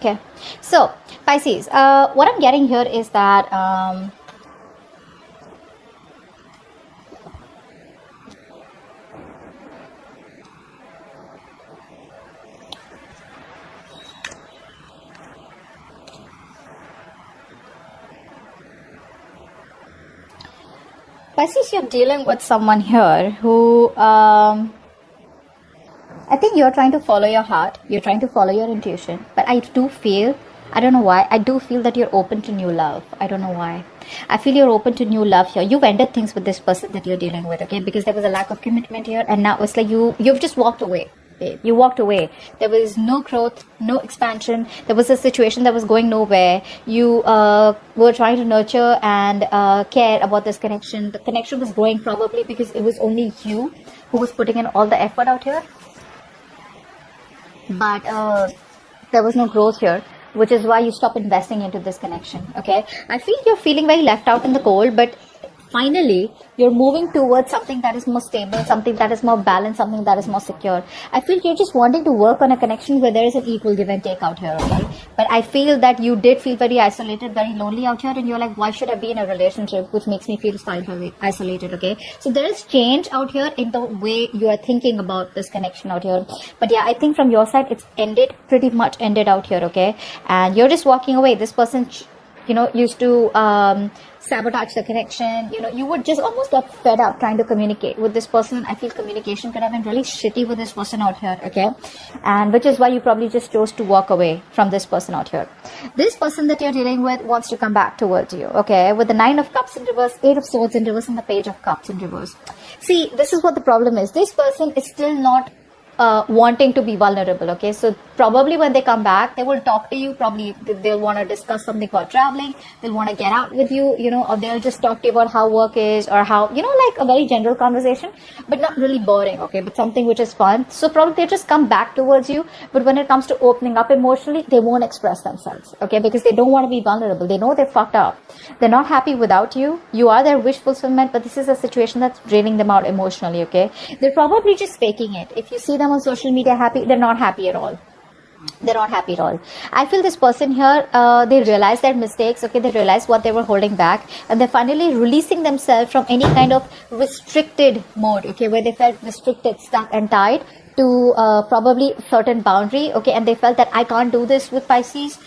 Okay, so Pisces, what I'm getting here is that Pisces, you're dealing with someone here who I think you're trying to follow your heart, you're trying to follow your intuition, but I do feel, I don't know why, I do feel that you're open to new love. I don't know why. I feel you're open to new love here. You've ended things with this person that you're dealing with, okay? Because there was a lack of commitment here, and now it's like you've just walked away. You walked away. There was no growth, no expansion. There was a situation that was going nowhere. You were trying to nurture and care about this connection. The connection was growing probably because it was only you who was putting in all the effort out here. But there was no growth here, which is why you stop investing into this connection. Okay, I feel you're feeling very left out in the cold, but finally you're moving towards something that is more stable, something that is more balanced, something that is more secure. I feel you're just wanting to work on a connection where there is an equal give and take out here. Okay, but I feel that you did feel very isolated, very lonely out here, and you're like, why should I be in a relationship which makes me feel isolated? Okay, so there is change out here in the way you are thinking about this connection out here. But yeah, I think from your side it's ended, pretty much ended out here. Okay, and you're just walking away. This person used to sabotage the connection. You would just almost get fed up trying to communicate with this person. I feel communication could have been really shitty with this person out here. Okay, and which is why you probably just chose to walk away from this person out here. This person that you're dealing with wants to come back towards you. Okay, with the 9 of Cups in reverse, 8 of Swords in reverse, and the Page of Cups in reverse. See, this is what the problem is. This person is still not wanting to be vulnerable. Okay, so probably when they come back, they will talk to you. Probably they'll want to discuss something called traveling. They'll want to get out with you, or they'll just talk to you about how work is, or how, like a very general conversation, but not really boring. Okay, but something which is fun. So probably they just come back towards you, but when it comes to opening up emotionally, they won't express themselves. Okay, because they don't want to be vulnerable. They know they're fucked up. They're not happy without you. You are their wish fulfillment, but this is a situation that's draining them out emotionally. Okay, they're probably just faking it. If you see them on social media happy, they're not happy at all. They're not happy at all. I feel this person here, they realize their mistakes. Okay, they realize what they were holding back, and they're finally releasing themselves from any kind of restricted mode. Okay, where they felt restricted, stuck and tied to probably certain boundary. Okay, and they felt that I can't do this with Pisces.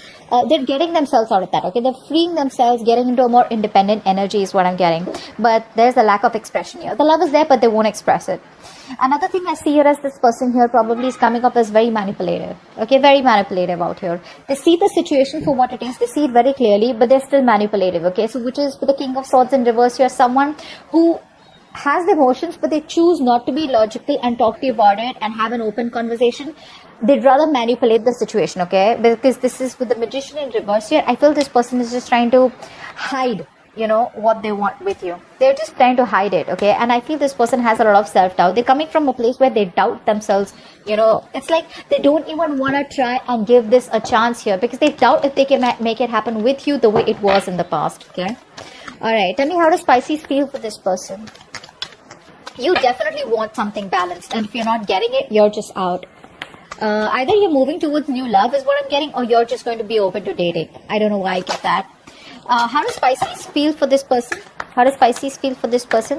They're getting themselves out of that. Okay, they're freeing themselves, getting into a more independent energy is what I'm getting. But there's a lack of expression here. The love is there, but they won't express it. Another thing I see here is this person here probably is coming up as very manipulative. Okay, very manipulative out here. They see the situation for what it is. They see it very clearly, but they're still manipulative. Okay, so which is for the King of Swords in reverse here, someone who has the emotions, but they choose not to be logical and talk to you about it and have an open conversation. They'd rather manipulate the situation. Okay, because this is with the Magician in reverse here. I feel this person is just trying to hide what they want with you. They're just trying to hide it. Okay, and I feel this person has a lot of self-doubt. They're coming from a place where they doubt themselves. It's like they don't even want to try and give this a chance here, because they doubt if they can make it happen with you the way it was in the past. Okay, all right, tell me, how does Pisces feel for this person? You definitely want something balanced, and if you're not getting it, you're just out. Either you're moving towards new love is what I'm getting, or you're just going to be open to dating. I don't know why I get that. How does Pisces feel for this person? How does Pisces feel for this person?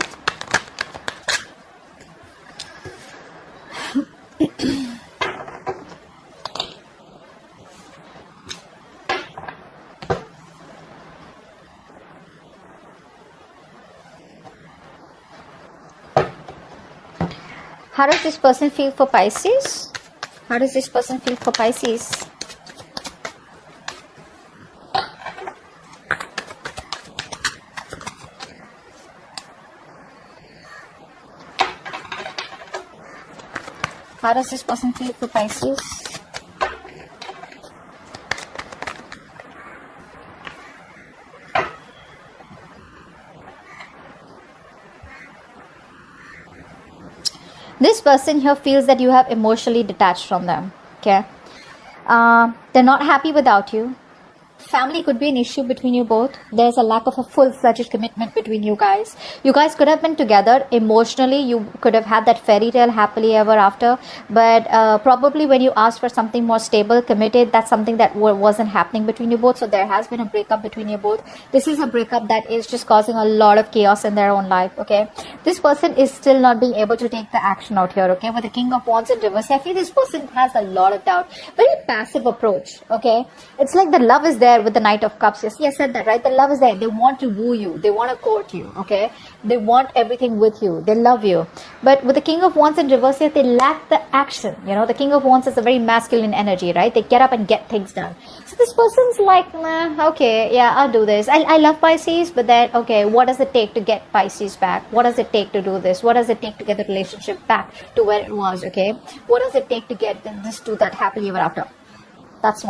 How does this person feel for Pisces? How does this person feel for Pisces? How does this person feel for Pisces? This person here feels that you have emotionally detached from them. Okay, they're not happy without you. Family could be an issue between you both. There's a lack of a full-fledged commitment between you guys. You guys could have been together emotionally. You could have had that fairy tale happily ever after. But probably when you asked for something more stable, committed, that's something that wasn't happening between you both. So there has been a breakup between you both. This is a breakup that is just causing a lot of chaos in their own life, okay? This person is still not being able to take the action out here, okay? With the King of Wands in reverse, I feel this person has a lot of doubt. Very passive approach, okay? It's like the love is there with the Knight of Cups. Yes, I said that, right? The love is there. They want to woo you. They want to court you, okay? They want everything with you. They love you. But with the King of Wands in reverse here, they lack the action. You know, the King of Wands is a very masculine energy, right? They get up and get things done. So this person's like, nah, okay, yeah, I'll do this. I love Pisces, but then, okay, what does it take to get Pisces back? What does it take to do this? What does it take to get the relationship back to where it was, okay? What does it take to get this to that happily ever after? That's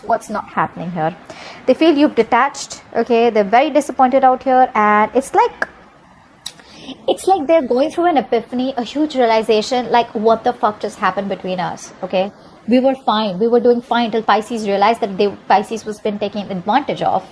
what's not happening here. They feel you've detached, okay? They're very disappointed out here, and it's like they're going through an epiphany, a huge realization, like, what the fuck just happened between us, okay? We were fine. We were doing fine till Pisces realized that Pisces was been taken advantage of,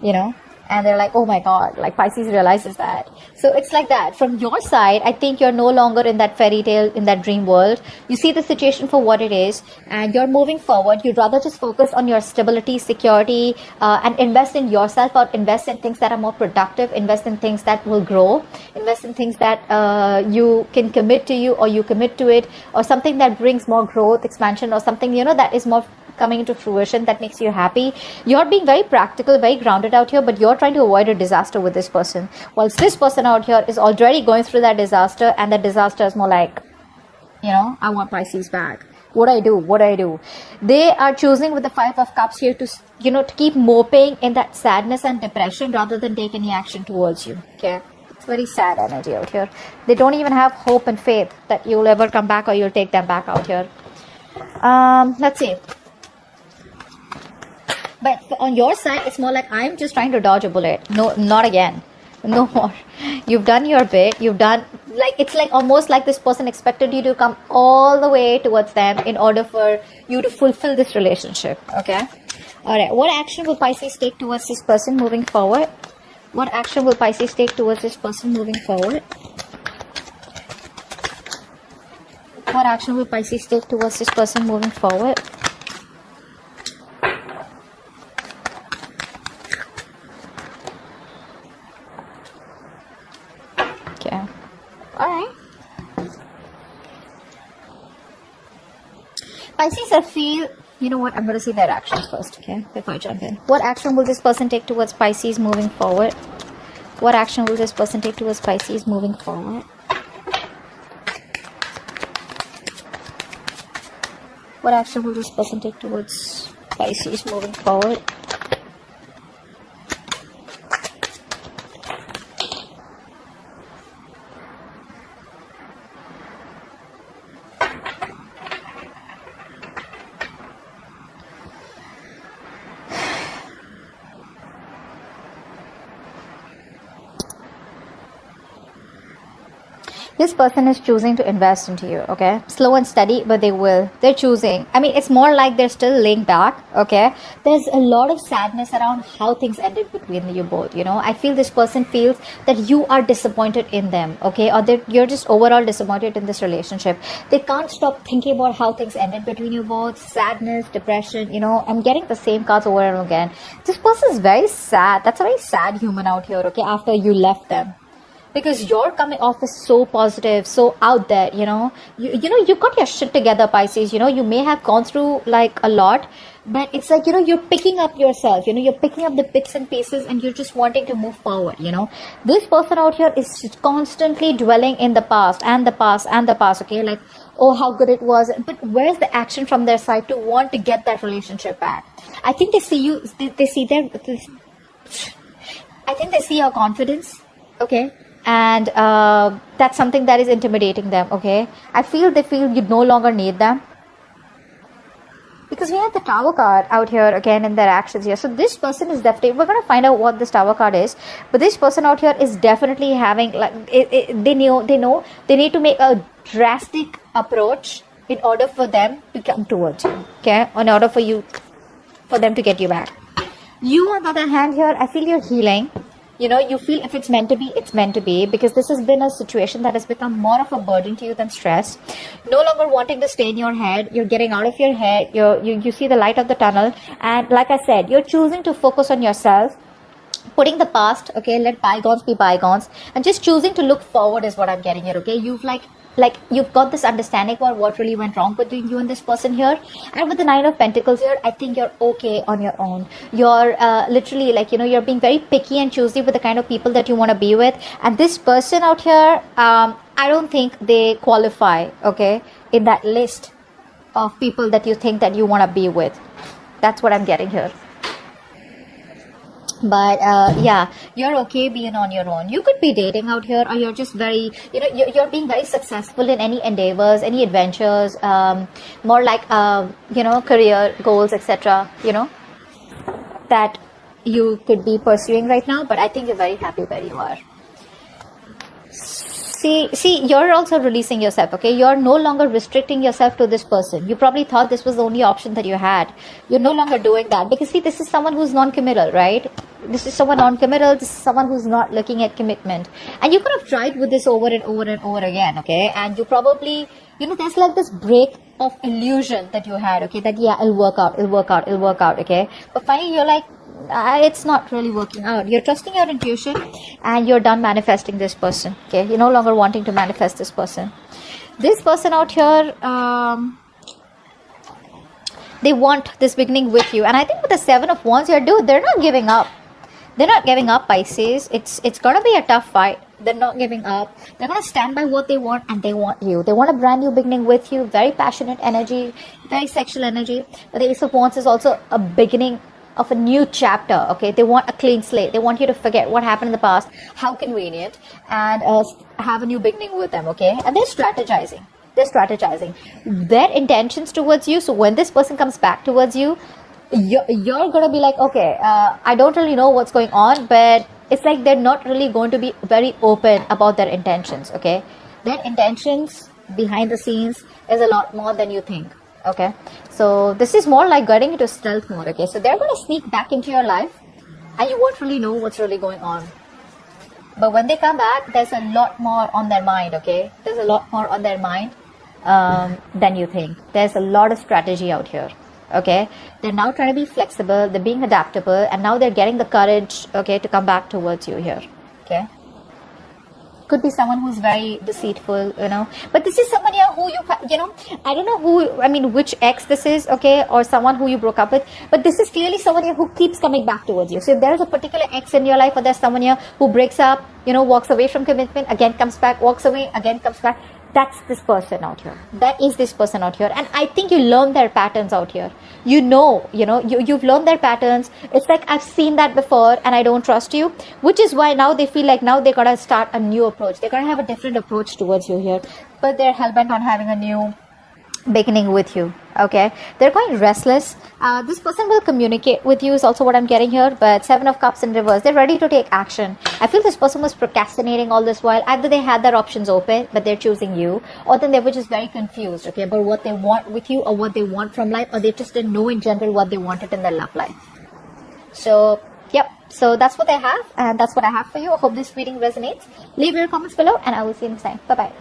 you know? And they're like, oh my God, like Pisces realizes that. So it's like that. From your side, I think you're no longer in that fairy tale, in that dream world. You see the situation for what it is, and you're moving forward. You'd rather just focus on your stability, security, and invest in yourself, or invest in things that are more productive, invest in things that will grow, invest in things that you can commit to you, or you commit to it, or something that brings more growth, expansion, or something, you know, that is more coming into fruition, that makes you happy. You're being very practical, very grounded out here, but you're trying to avoid a disaster with this person, whilst this person out here is already going through that disaster, and that disaster is more like, you know, I want Pisces back. What do I do? They are choosing with the Five of Cups here to, you know, to keep moping in that sadness and depression rather than take any action towards you, okay? It's very sad energy out here. They don't even have hope and faith that you'll ever come back, or you'll take them back out here. Let's see. But on your side, it's more like, I'm just trying to dodge a bullet. No, not again. No more. You've done your bit. You've done, like, it's like almost like this person expected you to come all the way towards them in order for you to fulfill this relationship. Okay. All right. What action will Pisces take towards this person moving forward? What action will Pisces take towards this person moving forward? What action will Pisces take towards this person moving forward? Okay. Alright. Pisces, I feel, you know what, I'm going to see their actions first, okay, before I jump in. What action will this person take towards Pisces moving forward? What action will this person take towards Pisces moving forward? What action will this person take towards Pisces moving forward? This person is choosing to invest into you, okay? Slow and steady, but they will. They're choosing. I mean, it's more like they're still laying back, okay? There's a lot of sadness around how things ended between you both, you know? I feel this person feels that you are disappointed in them, okay? Or that you're just overall disappointed in this relationship. They can't stop thinking about how things ended between you both. Sadness, depression, you know? I'm getting the same cards over and over again. This person is very sad. That's a very sad human out here, okay? After you left them. Because you're coming off as so positive, so out there, you know. You know, you got your shit together, Pisces. You know, you may have gone through like a lot, but it's like, you know, you're picking up yourself. You know, you're picking up the bits and pieces, and you're just wanting to move forward, you know. This person out here is constantly dwelling in the past and the past and the past, okay? Like, oh, how good it was. But where's the action from their side to want to get that relationship back? I think they see you, they see their, I think they see your confidence, okay? And that's something that is intimidating them, okay? I feel they feel you no longer need them. Because we have the Tower card out here again in their actions here. So this person is definitely, we're going to find out what this Tower card is. But this person out here is definitely having, like, they know they need to make a drastic approach in order for them to come towards you, okay? In order for them to get you back. You, on the other hand, here, I feel you're healing. You know, you feel if it's meant to be, it's meant to be, because this has been a situation that has become more of a burden to you than stress. No longer wanting to stay in your head, you're getting out of your head, you see the light of the tunnel, and like I said, you're choosing to focus on yourself, putting the past, okay, let bygones be bygones, and just choosing to look forward is what I'm getting here, okay? You've you've got this understanding about what really went wrong between you and this person here. And with the 9 of Pentacles here, I think you're okay on your own. You're literally you're being very picky and choosy with the kind of people that you want to be with. And this person out here, I don't think they qualify, okay, in that list of people that you think that you want to be with. That's what I'm getting here. But yeah, you're okay being on your own. You could be dating out here, or you're just very, you're being very successful in any endeavors, any adventures, more like career goals, etc., that you could be pursuing right now. But I think you're very happy where you are. See, you're also releasing yourself, okay? You're no longer restricting yourself to this person. You probably thought this was the only option that you had. You're no longer doing that, because see, this is someone who's non-committal, right? This is someone non-committal. This is someone who's not looking at commitment. And you could have tried with this over and over and over again, okay? And you probably, there's like this break of illusion that you had, okay? That, yeah, it'll work out, okay? But finally, you're like, it's not really working out. You're trusting your intuition, and you're done manifesting this person, okay? You're no longer wanting to manifest this person. This person out here, they want this beginning with you. And I think with the 7 of Wands here, dude, they're not giving up. They're not giving up, Pisces. It's gonna be a tough fight. They're not giving up. They're gonna stand by what they want, and they want you. They want a brand new beginning with you. Very passionate energy, very sexual energy. But the Ace of Wands is also a beginning of a new chapter, okay? They want a clean slate. They want you to forget what happened in the past. How convenient. And have a new beginning with them, okay? And they're strategizing. Their intentions towards you. So when this person comes back towards you, you're gonna be like, okay, I don't really know what's going on, but it's like they're not really going to be very open about their intentions, okay? Their intentions behind the scenes is a lot more than you think, okay? So this is more like getting into stealth mode, okay? So they're gonna sneak back into your life, and you won't really know what's really going on. But when they come back, there's a lot more on their mind, okay? There's a lot more on their mind than you think. There's a lot of strategy out here, okay? They're now trying to be flexible, they're being adaptable, and now they're getting the courage, okay, to come back towards you here, okay? Could be someone who's very deceitful, but this is someone here who I don't know which ex this is, okay, or someone who you broke up with, but this is clearly someone here who keeps coming back towards you. So if there is a particular ex in your life, or there's someone here who breaks up, walks away from commitment, again comes back, walks away, again comes back, that's this person out here. That is this person out here. And I think you learn their patterns out here. You've learned their patterns. It's like, I've seen that before, and I don't trust you, which is why now they feel like now they gotta start a new approach. They're gonna have a different approach towards you here, but they're hell-bent on having a new beginning with you, okay? They're quite restless. This person will communicate with you is also what I'm getting here, but 7 of Cups in reverse. They're ready to take action. I feel this person was procrastinating all this while. Either they had their options open, but they're choosing you, or then they were just very confused, okay, about what they want with you, or what they want from life, or they just didn't know in general what they wanted in their love life. So yep, so that's what I have, and that's what I have for you. I hope this reading resonates. Leave your comments below, and I will see you next time. Bye bye.